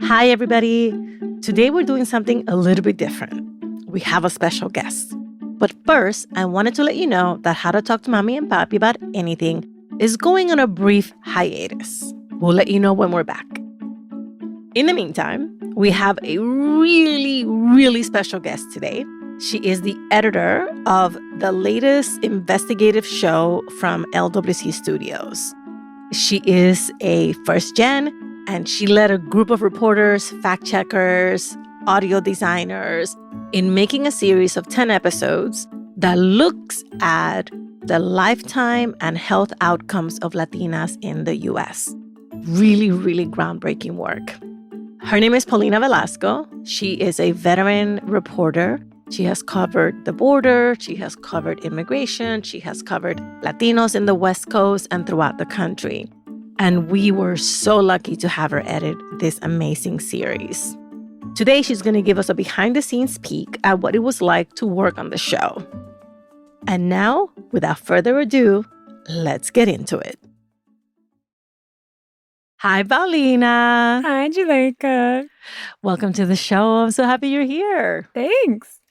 Hi, everybody. Today we're doing something a little bit different. We have a special guest. But first, I wanted to let you know that How to Talk to Mamí and Papí About Anything is going on a brief hiatus. We'll let you know when we're back. In the meantime, we have a really, really special guest today. She is the editor of the latest investigative show from LWC Studios. She is a first gen, and she led a group of reporters, fact checkers, audio designers in making a series of 10 episodes that looks at the lifetime and health outcomes of Latinas in the U.S. Really, really groundbreaking work. Her name is Paulina Velasco. She is a veteran reporter. She has covered the border. She has covered immigration. She has covered Latinos in the West Coast and throughout the country. And we were so lucky to have her edit this amazing series. Today, she's going to give us a behind-the-scenes peek at what it was like to work on the show. And now, without further ado, let's get into it. Hi, Paulina. Hi, Juleka. Welcome to the show. I'm so happy you're here. Thanks.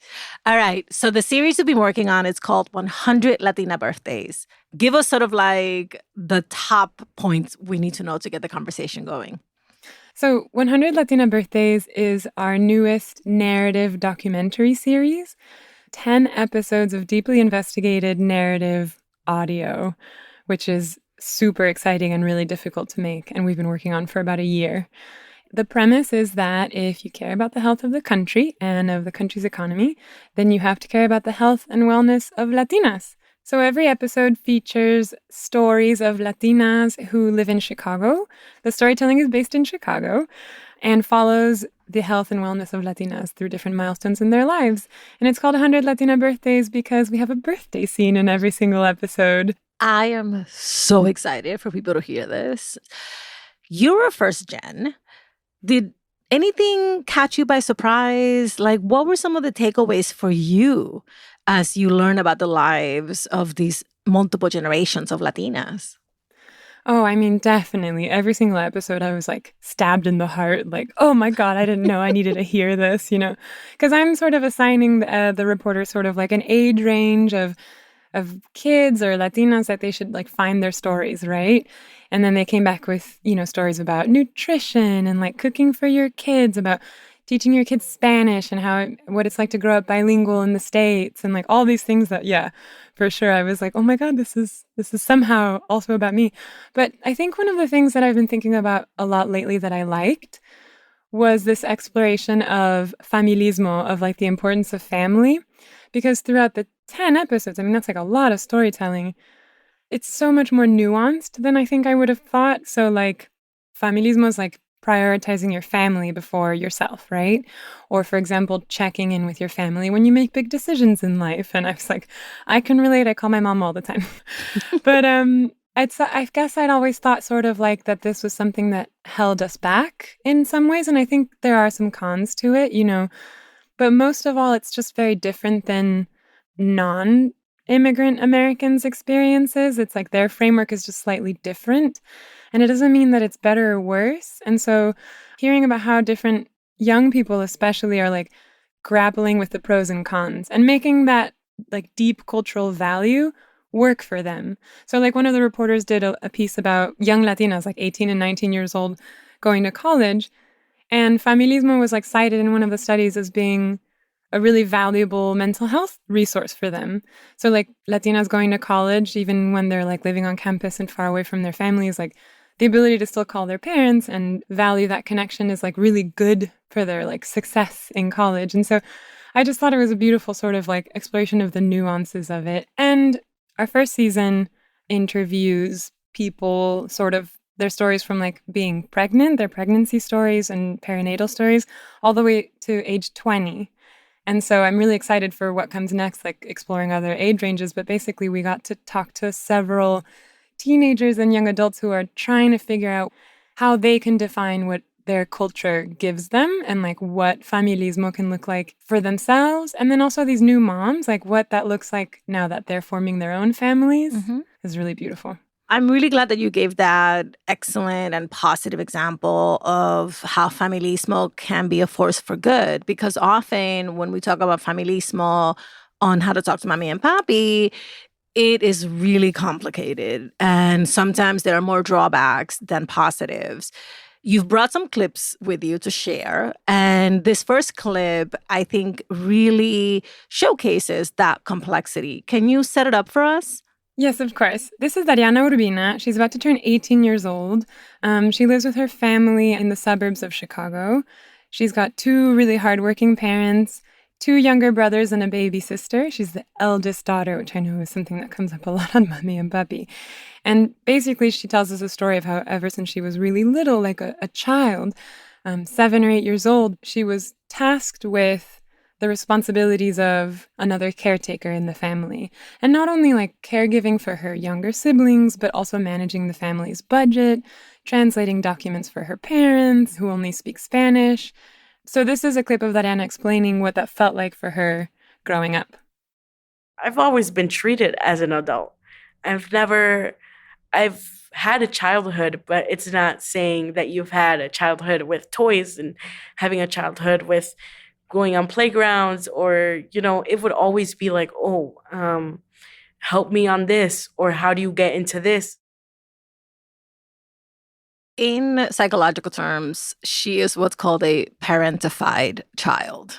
All right. So the series we've been working on is called 100 Latina Birthdays. Give us sort of like the top points we need to know to get the conversation going. So 100 Latina Birthdays is our newest narrative documentary series. 10 episodes of deeply investigated narrative audio, which is super exciting and really difficult to make, and we've been working on for about a year. The premise is that if you care about the health of the country and of the country's economy, then you have to care about the health and wellness of Latinas. So every episode features stories of Latinas who live in Chicago. The storytelling is based in Chicago and follows the health and wellness of Latinas through different milestones in their lives. And it's called 100 Latina Birthdays because we have a birthday scene in every single episode. I am so excited for people to hear this. You're a first gen. Did anything catch you by surprise? Like, what were some of the takeaways for you as you learn about the lives of these multiple generations of Latinas? Oh, I mean, definitely. Every single episode, I was like stabbed in the heart. Like, oh my God, I didn't know I needed to hear this, Because I'm sort of assigning the reporters sort of like an age range of kids or Latinas that they should like find their stories, right? And then they came back with, stories about nutrition and like cooking for your kids, about teaching your kids Spanish and what it's like to grow up bilingual in the States and like all these things that, yeah, for sure. I was like, oh my God, this is somehow also about me. But I think one of the things that I've been thinking about a lot lately that I liked was this exploration of familismo, of like the importance of family, because throughout the 10 episodes, I mean, that's like a lot of storytelling. It's so much more nuanced than I think I would have thought. So like familismo is like prioritizing your family before yourself, right? Or for example, checking in with your family when you make big decisions in life. And I was like, I can relate. I call my mom all the time. But I guess I'd always thought sort of like that this was something that held us back in some ways. And I think there are some cons to it, But most of all, it's just very different than non-immigrant Americans' experiences. It's like their framework is just slightly different. And it doesn't mean that it's better or worse. And so hearing about how different young people especially are like grappling with the pros and cons and making that like deep cultural value work for them. So like one of the reporters did a piece about young Latinas, like 18 and 19 years old, going to college. And familismo was like cited in one of the studies as being a really valuable mental health resource for them. So like Latinas going to college, even when they're like living on campus and far away from their families, like the ability to still call their parents and value that connection is like really good for their like success in college. And so I just thought it was a beautiful sort of like exploration of the nuances of it. And our first season interviews people sort of their stories from like being pregnant, their pregnancy stories and perinatal stories, all the way to age 20. And so I'm really excited for what comes next, like exploring other age ranges. But basically, we got to talk to several teenagers and young adults who are trying to figure out how they can define what their culture gives them and like what familismo can look like for themselves. And then also these new moms, like what that looks like now that they're forming their own families is really beautiful. I'm really glad that you gave that excellent and positive example of how familismo can be a force for good. Because often when we talk about familismo on How to Talk to Mamí and Papí, it is really complicated. And sometimes there are more drawbacks than positives. You've brought some clips with you to share. And this first clip, I think, really showcases that complexity. Can you set it up for us? Yes, of course. This is Dariana Urbina. She's about to turn 18 years old. She lives with her family in the suburbs of Chicago. She's got 2 really hardworking parents, 2 younger brothers, and a baby sister. She's the eldest daughter, which I know is something that comes up a lot on Mamí and Papí. And basically, she tells us a story of how ever since she was really little, like a child, 7 or 8 years old, she was tasked with the responsibilities of another caretaker in the family. And not only like caregiving for her younger siblings, but also managing the family's budget, translating documents for her parents who only speak Spanish. So this is a clip of Dariana explaining what that felt like for her growing up. I've always been treated as an adult. I've had a childhood, but it's not saying that you've had a childhood with toys and having a childhood with going on playgrounds, or, it would always be like, help me on this, or how do you get into this? In psychological terms, she is what's called a parentified child.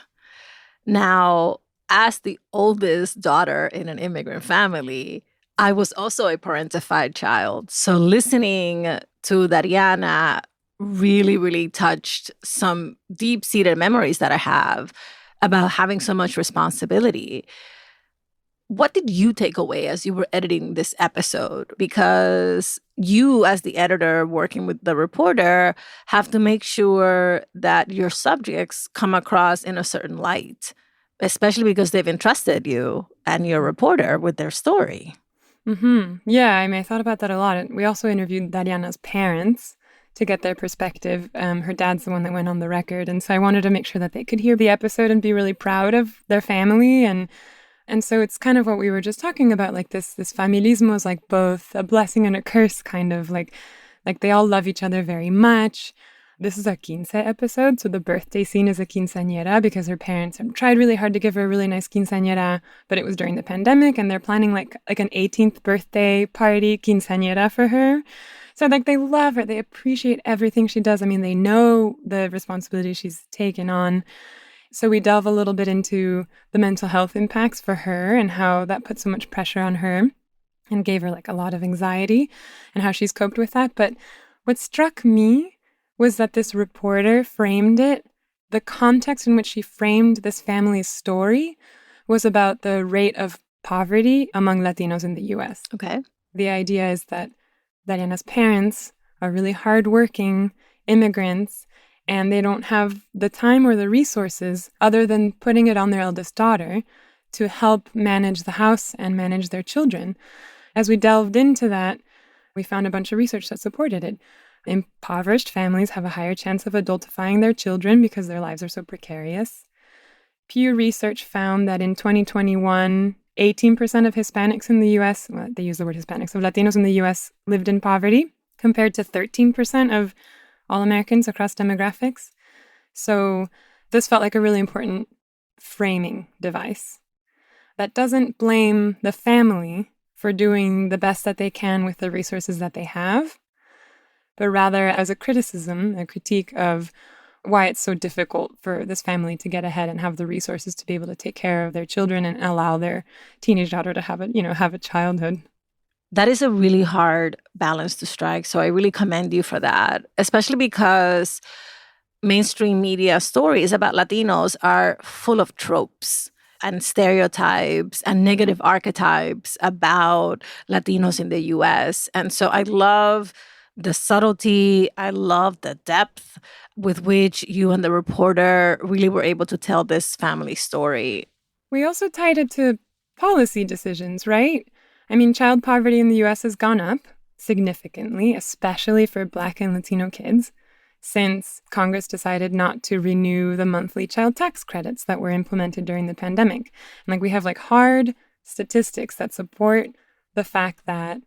Now, as the oldest daughter in an immigrant family, I was also a parentified child. So listening to Dariana really, really touched some deep-seated memories that I have about having so much responsibility. What did you take away as you were editing this episode? Because you, as the editor working with the reporter, have to make sure that your subjects come across in a certain light, especially because they've entrusted you and your reporter with their story. Yeah, I thought about that a lot. We also interviewed Dariana's parents to get their perspective. Her dad's the one that went on the record. And so I wanted to make sure that they could hear the episode and be really proud of their family. And so it's kind of what we were just talking about, like this familismo is like both a blessing and a curse, kind of like they all love each other very much. This is a quince episode, so the birthday scene is a quinceañera because her parents have tried really hard to give her a really nice quinceañera, but it was during the pandemic and they're planning like an 18th birthday party quinceañera for her. So like they love her, they appreciate everything she does. They know the responsibility she's taken on. So we delve a little bit into the mental health impacts for her and how that put so much pressure on her and gave her like a lot of anxiety and how she's coped with that. But what struck me was that this reporter framed it, the context in which she framed this family's story was about the rate of poverty among Latinos in the U.S. Okay. The idea is that Dariana's parents are really hardworking immigrants, and they don't have the time or the resources other than putting it on their eldest daughter to help manage the house and manage their children. As we delved into that, we found a bunch of research that supported it. Impoverished families have a higher chance of adultifying their children because their lives are so precarious. Pew Research found that in 2021, 18% of Hispanics in the U.S., well, they use the word Hispanics, of Latinos in the U.S. lived in poverty, compared to 13% of all Americans across demographics. So this felt like a really important framing device that doesn't blame the family for doing the best that they can with the resources that they have, but rather as a criticism, a critique of why it's so difficult for this family to get ahead and have the resources to be able to take care of their children and allow their teenage daughter to have a childhood. That is a really hard balance to strike. So I really commend you for that, especially because mainstream media stories about Latinos are full of tropes and stereotypes and negative archetypes about Latinos in the U.S. And so I love the subtlety, I love the depth with which you and the reporter really were able to tell this family story. We also tied it to policy decisions, right? Child poverty in the U.S. has gone up significantly, especially for Black and Latino kids. since Congress decided not to renew the monthly child tax credits that were implemented during the pandemic. And we have hard statistics that support the fact that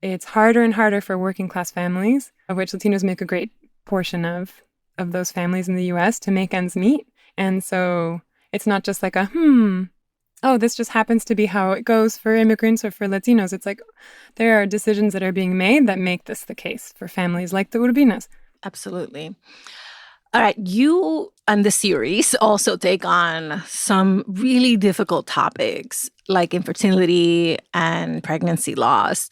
it's harder and harder for working class families, of which Latinos make a great portion of those families in the US, to make ends meet. And so it's not just oh, this just happens to be how it goes for immigrants or for Latinos. It's there are decisions that are being made that make this the case for families like the Urbinas. Absolutely. All right. You and the series also take on some really difficult topics like infertility and pregnancy loss.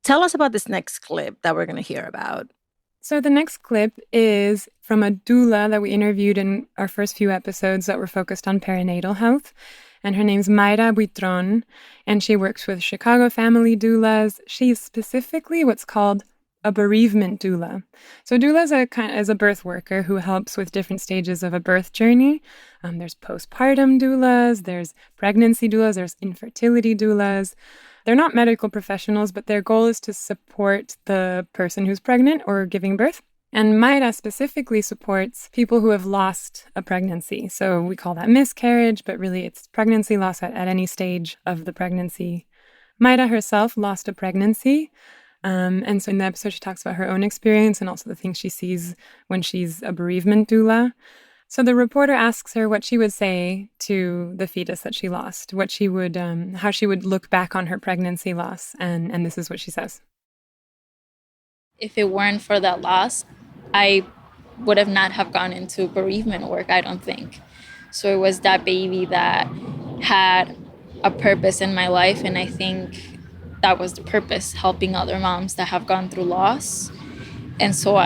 Tell us about this next clip that we're going to hear about. So the next clip is from a doula that we interviewed in our first few episodes that were focused on perinatal health. And her name's Mayra Buitron, and she works with Chicago family doulas. She's specifically what's called a bereavement doula. So doula is a birth worker who helps with different stages of a birth journey. There's postpartum doulas, there's pregnancy doulas, there's infertility doulas. They're not medical professionals, but their goal is to support the person who's pregnant or giving birth. And Mayra specifically supports people who have lost a pregnancy. So we call that miscarriage, but really it's pregnancy loss at any stage of the pregnancy. Mayra herself lost a pregnancy. And so in the episode, she talks about her own experience and also the things she sees when she's a bereavement doula. So the reporter asks her what she would say to the fetus that she lost, what she would, how she would look back on her pregnancy loss. And this is what she says. If it weren't for that loss, I would have not have gone into bereavement work, I don't think. So it was that baby that had a purpose in my life, and I think that was the purpose, helping other moms that have gone through loss. And so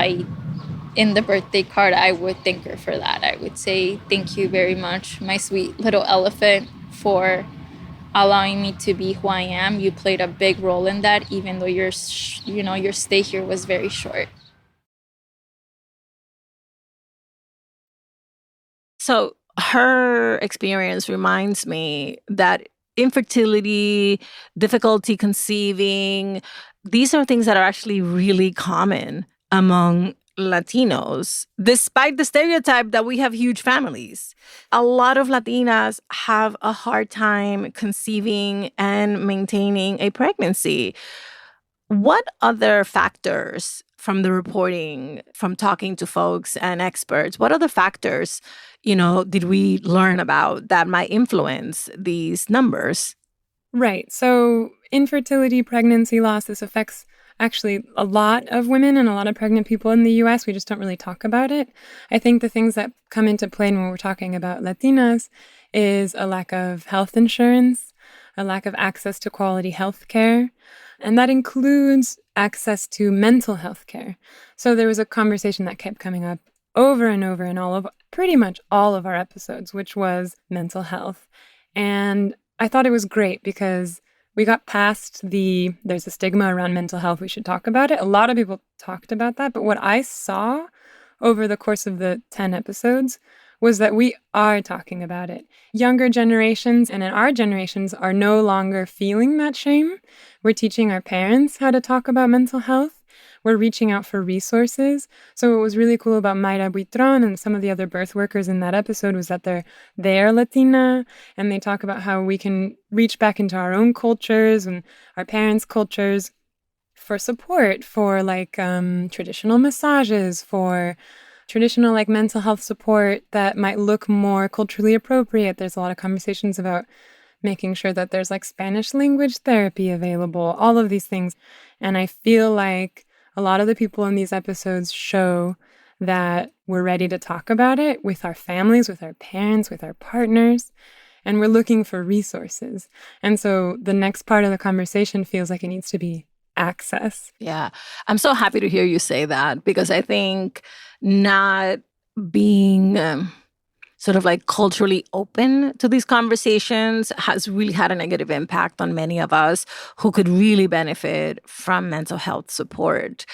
in the birthday card, I would thank her for that. I would say, thank you very much, my sweet little elephant, for allowing me to be who I am. You played a big role in that, even though your stay here was very short. So her experience reminds me that infertility, difficulty conceiving, these are things that are actually really common among Latinos, despite the stereotype that we have huge families. A lot of Latinas have a hard time conceiving and maintaining a pregnancy. What other factors from the reporting, from talking to folks and experts, what other factors, did we learn about that might influence these numbers? Right. So infertility, pregnancy loss, this affects actually a lot of women and a lot of pregnant people in the U.S. We just don't really talk about it. I think the things that come into play when we're talking about Latinas is a lack of health insurance, a lack of access to quality health care, and that includes access to mental health care. So there was a conversation that kept coming up over and over in pretty much all of our episodes, which was mental health. And I thought it was great because we got past there's a stigma around mental health, we should talk about it. A lot of people talked about that, but what I saw over the course of the 10 episodes was that we are talking about it. Younger generations and in our generations are no longer feeling that shame. We're teaching our parents how to talk about mental health. We're reaching out for resources. So what was really cool about Mayra Buitron and some of the other birth workers in that episode was that they're Latina, and they talk about how we can reach back into our own cultures and our parents' cultures for support, for traditional massages, for traditional mental health support that might look more culturally appropriate. There's a lot of conversations about making sure that there's Spanish language therapy available, all of these things. And I feel like a lot of the people in these episodes show that we're ready to talk about it with our families, with our parents, with our partners, and we're looking for resources. And so the next part of the conversation feels like it needs to be access. Yeah. I'm so happy to hear you say that, because I think not being culturally open to these conversations has really had a negative impact on many of us who could really benefit from mental health support.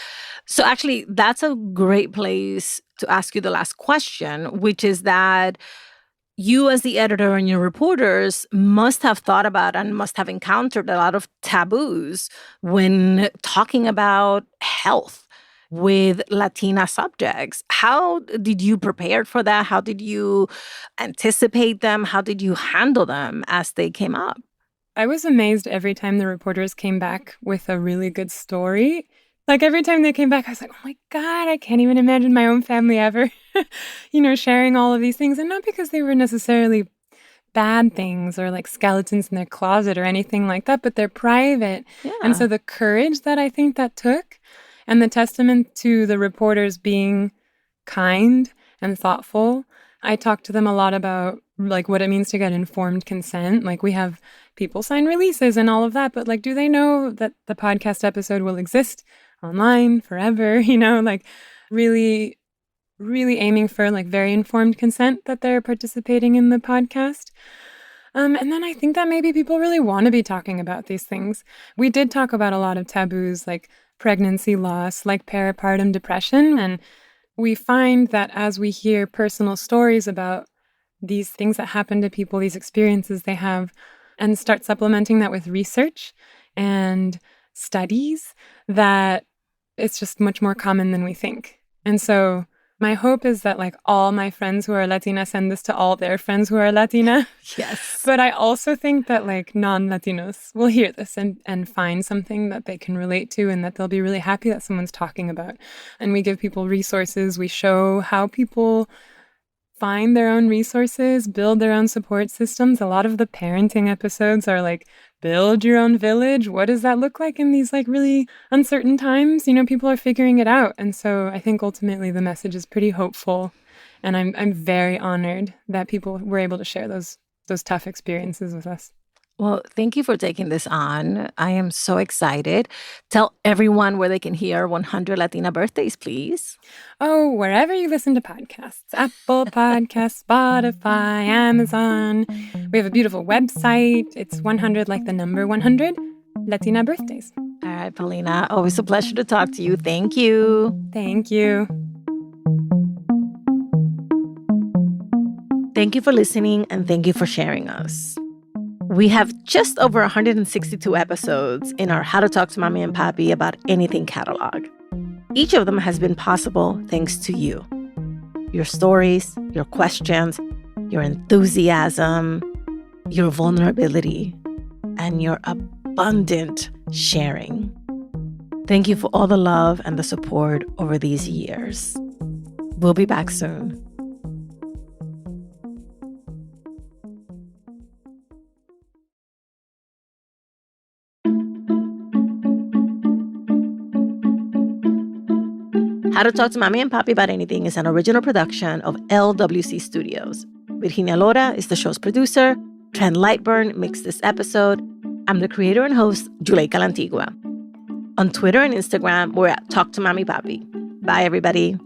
So actually, that's a great place to ask you the last question, which is that you as the editor and your reporters must have thought about and must have encountered a lot of taboos when talking about health. with Latina subjects. How did you prepare for that? How did you anticipate them? How did you handle them as they came up? I was amazed every time the reporters came back with a really good story. Like every time they came back, I was like, oh my God, I can't even imagine my own family ever, sharing all of these things. And not because they were necessarily bad things or like skeletons in their closet or anything like that, but they're private. Yeah. And so the courage that I think that took and the testament to the reporters being kind and thoughtful. I talked to them a lot about like what it means to get informed consent. Like we have people sign releases and all of that, but like, do they know that the podcast episode will exist online forever? Like really, really aiming for like very informed consent that they're participating in the podcast. And then I think that maybe people really want to be talking about these things. We did talk about a lot of taboos like pregnancy loss, like peripartum depression. And we find that as we hear personal stories about these things that happen to people, these experiences they have, and start supplementing that with research and studies, that it's just much more common than we think. And so my hope is that like all my friends who are Latina send this to all their friends who are Latina. Yes. But I also think that like non-Latinos will hear this and find something that they can relate to and that they'll be really happy that someone's talking about. And we give people resources. We show how people find their own resources, build their own support systems. A lot of the parenting episodes are like, build your own village. What does that look like in these like really uncertain times? People are figuring it out. And so I think ultimately the message is pretty hopeful. And I'm very honored that people were able to share those tough experiences with us. Well, thank you for taking this on. I am so excited. Tell everyone where they can hear 100 Latina birthdays, please. Oh, wherever you listen to podcasts, Apple Podcasts, Spotify, Amazon. We have a beautiful website. It's 100 like the number 100, Latina birthdays. All right, Paulina, always a pleasure to talk to you. Thank you. Thank you. Thank you for listening, and thank you for sharing us. We have just over 162 episodes in our How to Talk to Mamí and Papí About Anything catalog. Each of them has been possible thanks to you. Your stories, your questions, your enthusiasm, your vulnerability, and your abundant sharing. Thank you for all the love and the support over these years. We'll be back soon. How to Talk to Mamí and Papí About Anything is an original production of LWC Studios. Virginia Lora is the show's producer. Trent Lightburn mixed this episode. I'm the creator and host, Juleika Lantigua. On Twitter and Instagram, we're at Talk to Mamí Papí. Bye, everybody.